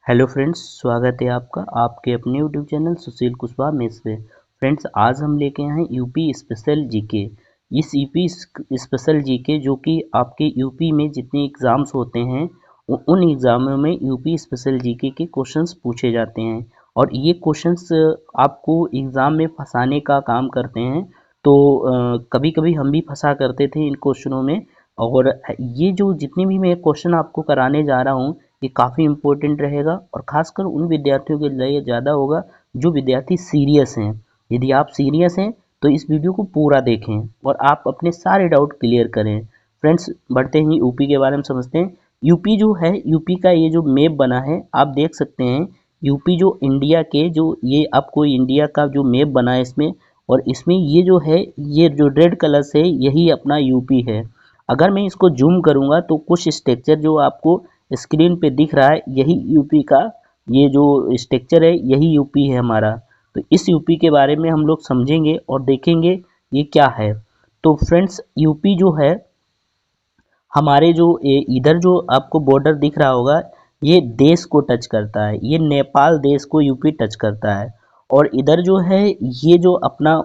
Hello friends, स्वागत है आपका आपके अपने यूट्यूब चैनल सुशील कुशवाहा मेस पे। फ्रेंड्स, आज हम लेके आए हैं यूपी स्पेशल जीके। इस यूपी स्पेशल जीके जो कि आपके यूपी में जितने एग्ज़ाम्स होते हैं उन एग्ज़ामों में यूपी स्पेशल जीके के क्वेश्चंस पूछे जाते हैं और ये क्वेश्चंस आपको एग्ज़ाम में फंसाने का काम करते हैं। तो कभी कभी हम भी फंसा करते थे इन क्वेश्चनों में। और ये जो जितने भी मैं क्वेश्चन आपको कराने जा रहा हूँ ये काफ़ी इम्पोर्टेंट रहेगा और ख़ासकर उन विद्यार्थियों के लिए ज़्यादा होगा जो विद्यार्थी सीरियस हैं। यदि आप सीरियस हैं तो इस वीडियो को पूरा देखें और आप अपने सारे डाउट क्लियर करें। फ्रेंड्स, बढ़ते ही यूपी के बारे में समझते हैं। यूपी जो है, यूपी का ये जो मैप बना है आप देख सकते हैं। यूपी जो इंडिया के जो ये आपको इंडिया का जो मैप बना है इसमें, और इसमें ये जो है ये जो रेड कलर से यही अपना यूपी है। अगर मैं इसको जूम करूंगा तो कुछ स्ट्रक्चर जो आपको स्क्रीन पे दिख रहा है यही यूपी का, ये जो स्ट्रक्चर है यही यूपी है हमारा। तो इस यूपी के बारे में हम लोग समझेंगे और देखेंगे ये क्या है। तो फ्रेंड्स, यूपी जो है हमारे जो इधर जो आपको बॉर्डर दिख रहा होगा ये देश को टच करता है, ये नेपाल देश को यूपी टच करता है। और इधर जो है ये जो अपना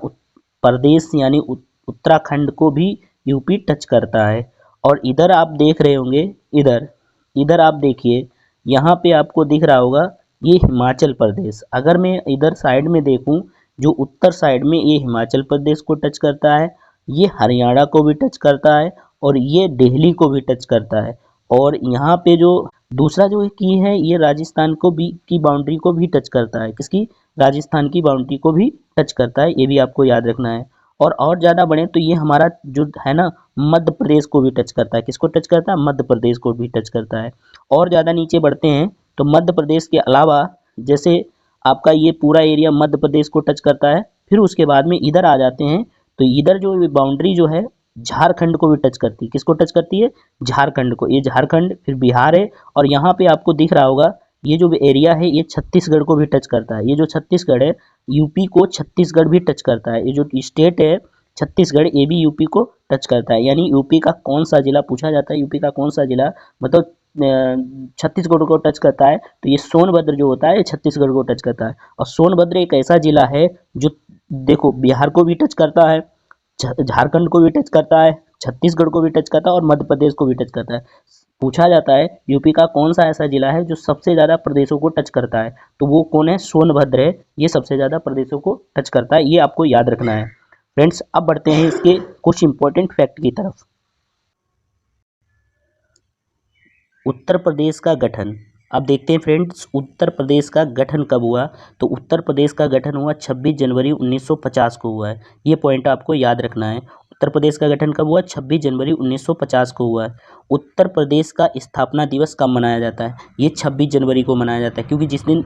प्रदेश यानी उत्तराखंड को भी यूपी टच करता है। और इधर आप देख रहे होंगे, इधर इधर आप देखिए, यहाँ पे आपको दिख रहा होगा ये हिमाचल प्रदेश। अगर मैं इधर साइड में देखूं, जो उत्तर साइड में ये हिमाचल प्रदेश को टच करता है, ये हरियाणा को भी टच करता है और ये दिल्ली को भी टच करता है। और यहाँ पे जो दूसरा जो की है ये राजस्थान को भी की बाउंड्री को भी टच करता है। किसकी? राजस्थान की बाउंड्री को भी टच करता है, ये भी आपको याद रखना है। और ज़्यादा बढ़े तो ये हमारा जो है ना मध्य प्रदेश को भी टच करता है। किसको टच करता है? मध्य प्रदेश को भी टच करता है। और ज़्यादा नीचे बढ़ते हैं तो मध्य प्रदेश के अलावा जैसे आपका ये पूरा एरिया मध्य प्रदेश को टच करता है। फिर उसके बाद में इधर आ जाते हैं तो इधर जो बाउंड्री जो है झारखंड को भी टच करती है। किसको टच करती है? झारखंड को। ये झारखंड, फिर बिहार है। और यहाँ पे आपको दिख रहा होगा ये जो एरिया है ये छत्तीसगढ़ को भी टच करता है। ये जो छत्तीसगढ़ है, यूपी को छत्तीसगढ़ भी टच करता है। ये जो स्टेट है छत्तीसगढ़, ये भी यूपी को टच करता है। यानी यूपी का कौन सा जिला पूछा जाता है, यूपी का कौन सा जिला मतलब छत्तीसगढ़ को टच करता है, तो ये सोनभद्र जो होता है ये छत्तीसगढ़ को टच करता है। और सोनभद्र एक ऐसा जिला है जो देखो बिहार को भी टच करता है, झारखंड को भी टच करता है, छत्तीसगढ़ को भी टच करता है और मध्य प्रदेश को भी टच करता है। पूछा जाता है यूपी का कौन सा ऐसा जिला है जो सबसे ज़्यादा प्रदेशों को टच करता है, तो वो कौन है? सोनभद्र है। ये सबसे ज़्यादा प्रदेशों को टच करता है, ये आपको याद रखना है। फ्रेंड्स, अब बढ़ते हैं इसके कुछ इंपॉर्टेंट फैक्ट की तरफ। उत्तर प्रदेश का गठन। अब देखते हैं फ्रेंड्स, उत्तर प्रदेश का गठन कब हुआ। तो उत्तर प्रदेश का गठन हुआ 26 जनवरी 1950 को हुआ है। ये पॉइंट आपको याद रखना है। उत्तर प्रदेश का गठन कब हुआ? 26 जनवरी 1950 को हुआ है। उत्तर प्रदेश का स्थापना दिवस कब मनाया जाता है? ये 26 जनवरी को मनाया जाता है, क्योंकि जिस दिन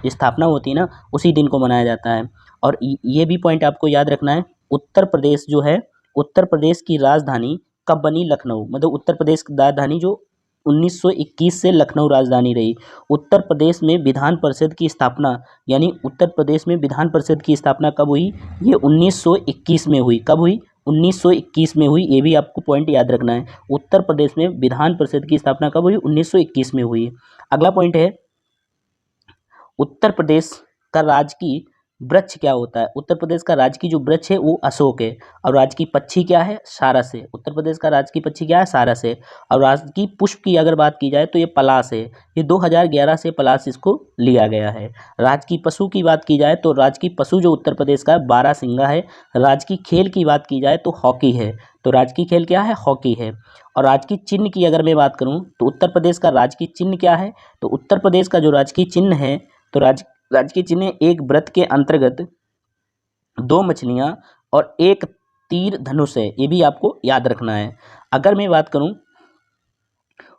स्थापना होती है ना उसी दिन को मनाया जाता है। और ये भी पॉइंट आपको याद रखना है। उत्तर प्रदेश जो है, उत्तर प्रदेश की राजधानी कब बनी? लखनऊ। मतलब उत्तर प्रदेश की राजधानी जो 1921 से लखनऊ राजधानी रही। उत्तर प्रदेश में विधान परिषद की स्थापना, यानी उत्तर प्रदेश में विधान परिषद की स्थापना कब हुई? ये 1921 में हुई। कब हुई? 1921 में हुई। ये भी आपको पॉइंट याद रखना है। उत्तर प्रदेश में विधान परिषद की स्थापना कब हुई? 1921 में हुई। अगला पॉइंट है, उत्तर प्रदेश का राजकीय वृक्ष क्या होता है? उत्तर प्रदेश का राजकीय जो वृक्ष है वो अशोक है। और राजकीय पक्षी क्या है? सारस है। उत्तर प्रदेश का राजकीय पक्षी क्या है? सारस है। और राजकीय पुष्प की अगर बात की जाए तो ये पलाश है। ये 2011 से पलाश इसको लिया गया है। राजकीय पशु की बात की जाए तो राजकीय पशु जो उत्तर प्रदेश का है बारहसिंगा है। राजकीय खेल की बात की जाए तो हॉकी है। तो राजकीय खेल क्या है? हॉकी है। और राजकीय चिन्ह की अगर मैं बात करूँ तो उत्तर प्रदेश का राजकीय चिन्ह क्या है? तो उत्तर प्रदेश का जो राजकीय चिन्ह है, तो राजकीय चिन्ह एक व्रत के अंतर्गत दो मछलियां और एक तीर धनुष है। ये भी आपको याद रखना है। अगर मैं बात करूं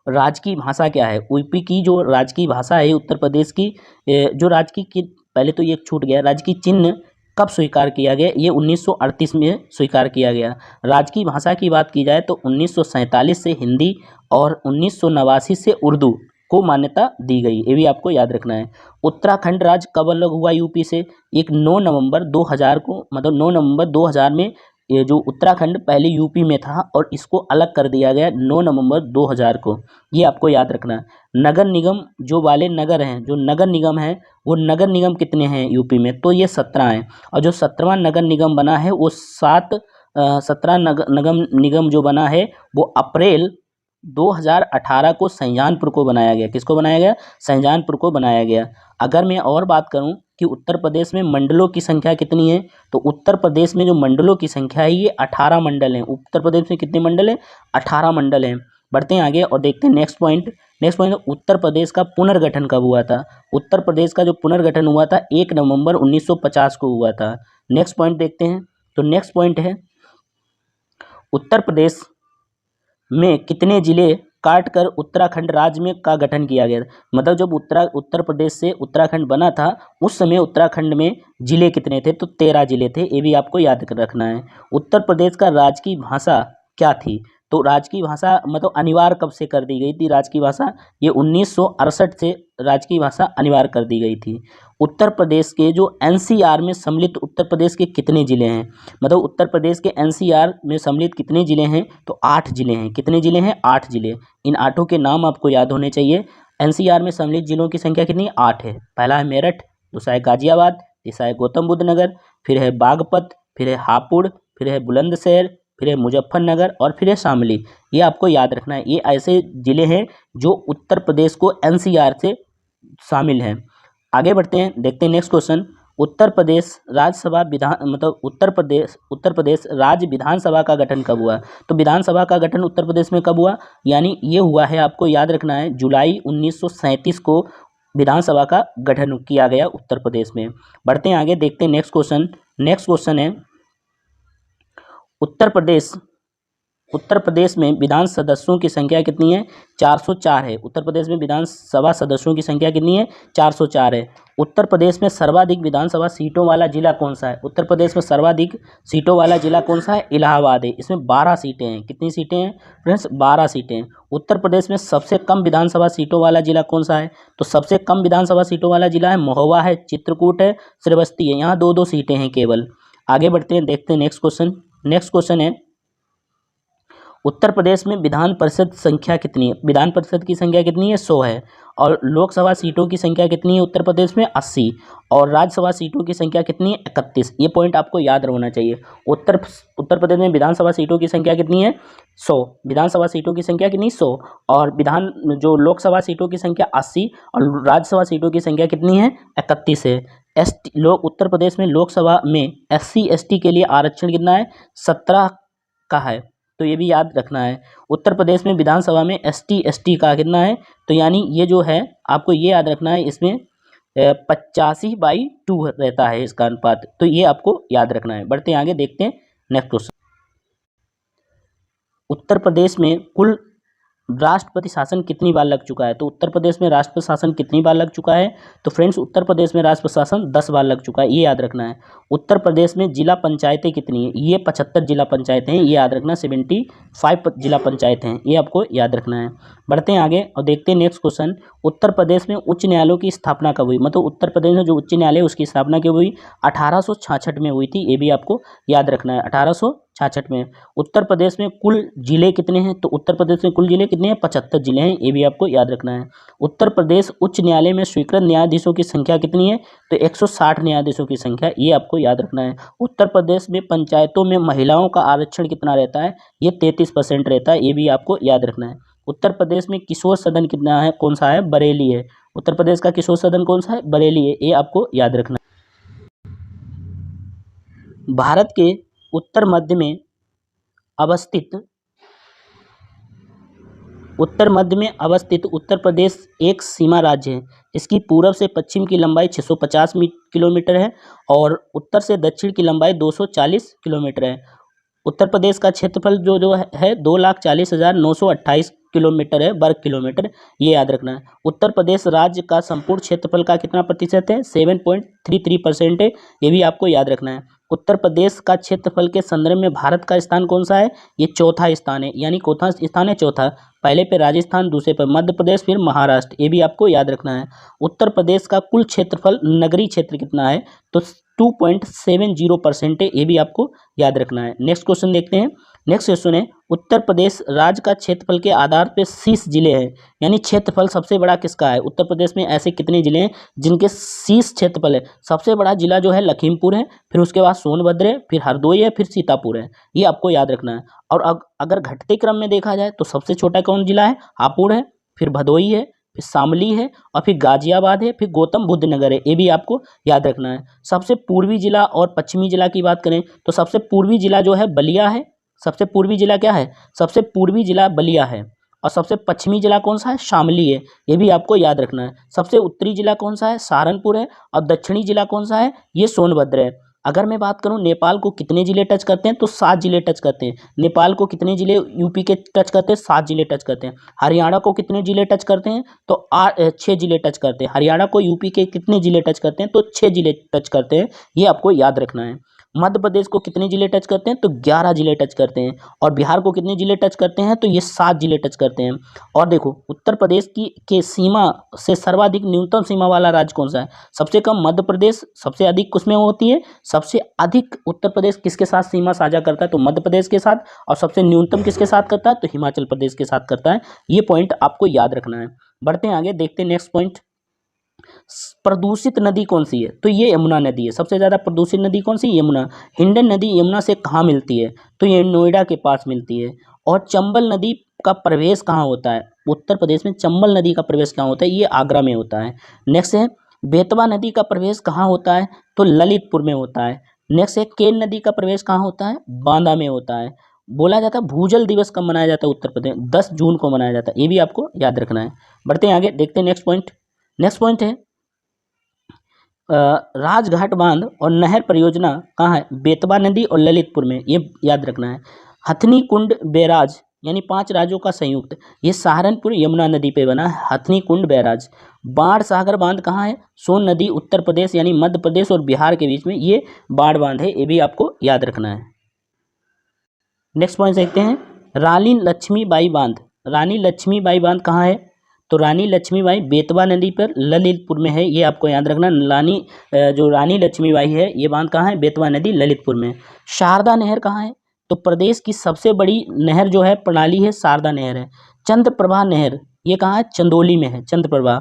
राजकीय भाषा क्या है, यूपी की जो राजकीय भाषा है उत्तर प्रदेश की, जो राजकीय की पहले तो ये छूट गया, राजकीय चिन्ह कब स्वीकार किया गया? ये 1938 में स्वीकार किया गया। राजकीय भाषा की बात की जाए तो 1947 से हिंदी और 1989 से उर्दू को मान्यता दी गई। ये भी आपको याद रखना है। उत्तराखंड राज्य कब अलग हुआ यूपी से? एक 9 नवंबर 2000 को, मतलब 9 नवंबर 2000 में ये जो उत्तराखंड पहले यूपी में था और इसको अलग कर दिया गया 9 नवंबर 2000 को, ये आपको याद रखना है। नगर निगम जो वाले नगर हैं, जो नगर निगम है, वो नगर निगम कितने हैं यूपी में, तो ये 17 हैं। और जो 17वां नगर निगम बना है वो 17 नगर निगम जो बना है वो अप्रैल 2018 को शाहजहानपुर को बनाया गया। किसको बनाया गया? शाहजहानपुर को बनाया गया। अगर मैं और बात करूं कि उत्तर प्रदेश में मंडलों की संख्या कितनी है, तो उत्तर प्रदेश में जो मंडलों की संख्या है ये 18 मंडल हैं। उत्तर प्रदेश में कितने मंडल हैं? 18 मंडल हैं। बढ़ते हैं आगे और देखते हैं next point. Next point, Uttar Pradesh का पुनर्गठन कब हुआ था? उत्तर प्रदेश का जो पुनर्गठन हुआ था 1 नवंबर 1950 को हुआ था। नेक्स्ट पॉइंट देखते हैं। तो नेक्स्ट पॉइंट है, उत्तर प्रदेश में कितने जिले काटकर उत्तराखंड राज्य में का गठन किया गया था? मतलब जब उत्तर प्रदेश से उत्तराखंड बना था उस समय उत्तराखंड में जिले कितने थे? तो 13 जिले थे। ये भी आपको याद रखना है। उत्तर प्रदेश का राजकीय भाषा क्या थी? तो राजकीय भाषा मतलब अनिवार्य कब से कर दी गई थी राजकीय भाषा? ये 1968 से राजकीय भाषा अनिवार्य कर दी गई थी। उत्तर प्रदेश के जो एनसीआर में सम्मिलित उत्तर प्रदेश के कितने जिले हैं? मतलब उत्तर प्रदेश के एनसीआर में सम्मिलित कितने जिले हैं? तो 8 जिले हैं। कितने जिले हैं? 8 जिले। इन 8 के नाम आपको याद होने चाहिए। एनसीआर में सम्मिलित जिलों की संख्या कितनी? 8 है। पहला है मेरठ, दूसरा है गाजियाबाद, तीसरा है गौतम बुद्ध नगर, फिर है बागपत, फिर है हापुड़, फिर है बुलंदशहर, फिर है मुजफ्फरनगर और फिर है शामली। ये आपको याद रखना है। ये ऐसे जिले हैं जो उत्तर प्रदेश को एनसीआर से शामिल हैं। आगे बढ़ते हैं, देखते हैं नेक्स्ट क्वेश्चन। उत्तर प्रदेश राज्यसभा विधान मतलब उत्तर प्रदेश राज्य विधानसभा का गठन कब हुआ? तो विधानसभा का गठन उत्तर प्रदेश में कब हुआ? यानी ये हुआ है, आपको याद रखना है, जुलाई 1937 को विधानसभा का गठन किया गया उत्तर प्रदेश में। बढ़ते हैं आगे, देखते हैं नेक्स्ट क्वेश्चन। नेक्स्ट क्वेश्चन है, उत्तर प्रदेश में विधान सदस्यों की संख्या कितनी है? 404 है। उत्तर प्रदेश में विधानसभा सदस्यों की संख्या कितनी है? 404 है। उत्तर प्रदेश में सर्वाधिक विधानसभा सीटों वाला जिला कौन सा है? उत्तर प्रदेश में सर्वाधिक सीटों वाला जिला कौन सा है? इलाहाबाद है। इसमें 12 सीटें हैं। कितनी सीटें हैं फ्रेंड्स? 12 सीटें हैं। उत्तर प्रदेश में सबसे कम विधानसभा सीटों वाला जिला कौन सा है? तो सबसे कम विधानसभा सीटों वाला जिला है महोबा है, चित्रकूट है, श्रावस्ती है। यहाँ 2-2 सीटें हैं केवल। आगे बढ़ते हैं, देखते हैं नेक्स्ट क्वेश्चन। नेक्स्ट क्वेश्चन है, उत्तर प्रदेश में विधान परिषद संख्या कितनी है? विधान परिषद की संख्या कितनी है? 100 है। और लोकसभा सीटों की संख्या कितनी है उत्तर प्रदेश में? 80। और राज्यसभा सीटों की संख्या कितनी है? 31। ये पॉइंट आपको याद रहना चाहिए। उत्तर प्रदेश में विधानसभा सीटों की संख्या कितनी है? 100। विधानसभा सीटों की संख्या कितनी? 100। और जो लोकसभा सीटों की संख्या 80 और राज्यसभा सीटों की संख्या कितनी है? 31 है। उत्तर प्रदेश में लोकसभा में SC ST के लिए आरक्षण कितना है? 17 का है। तो ये भी याद रखना है। उत्तर प्रदेश में विधानसभा में ST ST का कितना है? तो यानी ये जो है आपको ये याद रखना है, इसमें 85/2 रहता है इसका अनुपात। तो ये आपको याद रखना है। बढ़ते हैं आगे, देखते हैं नेक्स्ट क्वेश्चन। उत्तर प्रदेश में कुल राष्ट्रपति शासन कितनी बार लग चुका है? तो उत्तर प्रदेश में राष्ट्रपति शासन कितनी बार लग चुका है? तो फ्रेंड्स उत्तर प्रदेश में राष्ट्रपति शासन 10 बार लग चुका है। ये याद रखना है। उत्तर प्रदेश में जिला पंचायतें कितनी है? ये 75 जिला पंचायतें हैं। ये याद रखना, 75 जिला पंचायतें हैं। ये आपको याद रखना है। बढ़ते हैं आगे और देखते हैं नेक्स्ट क्वेश्चन। उत्तर प्रदेश में उच्च न्यायालयों की स्थापना कब हुई? मतलब उत्तर प्रदेश में जो उच्च न्यायालय उसकी स्थापना कब हुई? 1866 में हुई थी। ये भी आपको याद रखना है, 1866 में। उत्तर प्रदेश में कुल जिले कितने हैं? तो उत्तर प्रदेश में कुल जिले कितने हैं? 75 जिले हैं। ये भी आपको याद रखना है। उत्तर प्रदेश उच्च न्यायालय में स्वीकृत न्यायाधीशों की संख्या कितनी है? तो 160 न्यायाधीशों की संख्या। ये आपको याद रखना है। उत्तर प्रदेश में पंचायतों में महिलाओं का आरक्षण कितना रहता है? ये 33% रहता है। ये भी आपको याद रखना है। उत्तर प्रदेश में किशोर सदन कितना है? कौन सा है? बरेली है। उत्तर प्रदेश का किशोर सदन कौन सा है? बरेली है। ये आपको याद रखना है। भारत के उत्तर मध्य में अवस्थित उत्तर प्रदेश एक सीमा राज्य है। इसकी पूर्व से पश्चिम की लंबाई 650 किलोमीटर है और उत्तर से दक्षिण की लंबाई 240 किलोमीटर है। उत्तर प्रदेश का क्षेत्रफल जो है 2,40,928 किलोमीटर है, वर्ग किलोमीटर। ये याद रखना है। उत्तर प्रदेश राज्य का संपूर्ण क्षेत्रफल का कितना प्रतिशत है? 7.33% है। ये भी आपको याद रखना है। उत्तर प्रदेश का क्षेत्रफल के संदर्भ में भारत का स्थान कौन सा है? ये चौथा स्थान है, यानी कौन स्थान है? चौथा। पहले पे राजस्थान, दूसरे पे मध्य प्रदेश, फिर महाराष्ट्र। ये भी आपको याद रखना है। उत्तर प्रदेश का कुल क्षेत्रफल नगरीय क्षेत्र कितना है? तो 2.70% है। ये भी आपको याद रखना है। नेक्स्ट क्वेश्चन देखते हैं। नेक्स्ट क्वेश्चन है, उत्तर प्रदेश राज्य का क्षेत्रफल के आधार पे शीर्ष जिले हैं, यानी क्षेत्रफल सबसे बड़ा किसका है? उत्तर प्रदेश में ऐसे कितने जिले हैं जिनके शीर्ष क्षेत्रफल है? सबसे बड़ा जिला जो है लखीमपुर है, फिर उसके बाद सोनभद्र है, फिर हरदोई है, फिर सीतापुर है। ये आपको याद रखना है। और अगर घटते क्रम में देखा जाए तो सबसे छोटा कौन जिला है? हापुड़ है, फिर भदोई है, फिर शामली है, और फिर गाजियाबाद है, फिर गौतम बुद्ध नगर है। ये भी आपको याद रखना है। सबसे पूर्वी जिला और पश्चिमी जिला की बात करें तो सबसे पूर्वी जिला जो है बलिया है। सबसे पूर्वी जिला क्या है? सबसे पूर्वी जिला बलिया है। और सबसे पश्चिमी जिला कौन सा है? शामली है। ये भी आपको याद रखना है। सबसे उत्तरी जिला कौन सा है? सहारनपुर है। और दक्षिणी जिला कौन सा है? ये सोनभद्र है। अगर मैं बात करूं नेपाल को कितने जिले टच करते हैं तो 7 जिले टच करते हैं। नेपाल को कितने जिले यूपी के टच करते हैं? 7 जिले टच करते हैं। हरियाणा को कितने जिले टच करते हैं? तो 6 जिले टच करते हैं। हरियाणा को यूपी के कितने जिले टच करते हैं? तो 6 जिले टच करते हैं। ये आपको याद रखना है। मध्य प्रदेश को कितने जिले टच करते हैं? तो 11 जिले टच करते हैं। और बिहार को कितने जिले टच करते हैं? तो ये 7 जिले टच करते हैं। और देखो उत्तर प्रदेश के सीमा से सर्वाधिक न्यूनतम सीमा वाला राज्य कौन सा है? सबसे कम मध्य प्रदेश, सबसे अधिक किसमें होती है? सबसे अधिक उत्तर प्रदेश किसके साथ सीमा साझा करता है? तो मध्य प्रदेश के साथ। और सबसे न्यूनतम किसके साथ करता है? तो हिमाचल प्रदेश के साथ करता है। ये पॉइंट आपको याद रखना है। बढ़ते हैं आगे, देखते हैं नेक्स्ट पॉइंट। प्रदूषित नदी कौन सी है? तो ये यमुना नदी है। सबसे ज्यादा प्रदूषित नदी कौन सी? यमुना। हिंडन नदी यमुना से कहाँ मिलती है? तो ये नोएडा के पास मिलती है। और चंबल नदी का प्रवेश कहाँ होता है? उत्तर प्रदेश में चंबल नदी का प्रवेश कहाँ होता है? ये आगरा में होता है। नेक्स्ट है, बेतवा नदी का प्रवेश कहाँ होता है? तो ललितपुर में होता है। नेक्स्ट है, केन नदी का प्रवेश कहाँ होता है? बांदा में होता है। बोला जाता है भूजल दिवस कब मनाया जाता है उत्तर प्रदेश? 10 जून को मनाया जाता है। ये भी आपको याद रखना है। बढ़ते हैं आगे, देखते हैं नेक्स्ट पॉइंट। नेक्स्ट पॉइंट है, राजघाट बांध और नहर परियोजना कहाँ है? बेतवा नदी और ललितपुर में। ये याद रखना है। हथनी कुंड बैराज, यानी 5 राज्यों का संयुक्त, ये सहारनपुर यमुना नदी पे बना है। हथनी कुंड बैराज। बाढ़ सागर बांध कहाँ है? सोन नदी उत्तर प्रदेश यानी मध्य प्रदेश और बिहार के बीच में ये बाढ़ बांध है। ये भी आपको याद रखना है। नेक्स्ट पॉइंट देखते हैं, रानी लक्ष्मीबाई बांध। रानी लक्ष्मीबाई बांध कहाँ है? तो रानी लक्ष्मीबाई बेतवा नदी पर ललितपुर में है। ये आपको याद रखना। जो रानी लक्ष्मीबाई है ये बांध कहाँ है? बेतवा नदी ललितपुर में। शारदा नहर कहाँ है? तो प्रदेश की सबसे बड़ी नहर जो है प्रणाली है शारदा नहर है। चंद्रप्रभा नहर ये कहाँ है? चंदौली में है चंद्रप्रभा।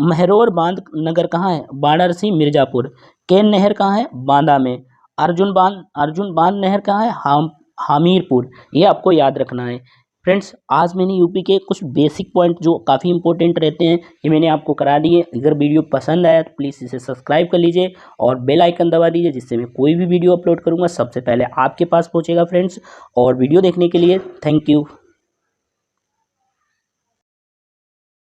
महरौर बांध नगर कहाँ है? वाराणसी मिर्जापुर। केन नहर कहाँ है? बांदा में। अर्जुन बांध नहर कहाँ है? हमीरपुर। ये आपको याद रखना है। फ्रेंड्स, आज मैंने यूपी के कुछ बेसिक पॉइंट जो काफ़ी इंपॉर्टेंट रहते हैं ये मैंने आपको करा दिए। अगर वीडियो पसंद आया तो प्लीज़ इसे सब्सक्राइब कर लीजिए और बेल आइकन दबा दीजिए, जिससे मैं कोई भी वीडियो अपलोड करूँगा सबसे पहले आपके पास पहुँचेगा फ्रेंड्स। और वीडियो देखने के लिए थैंक यू।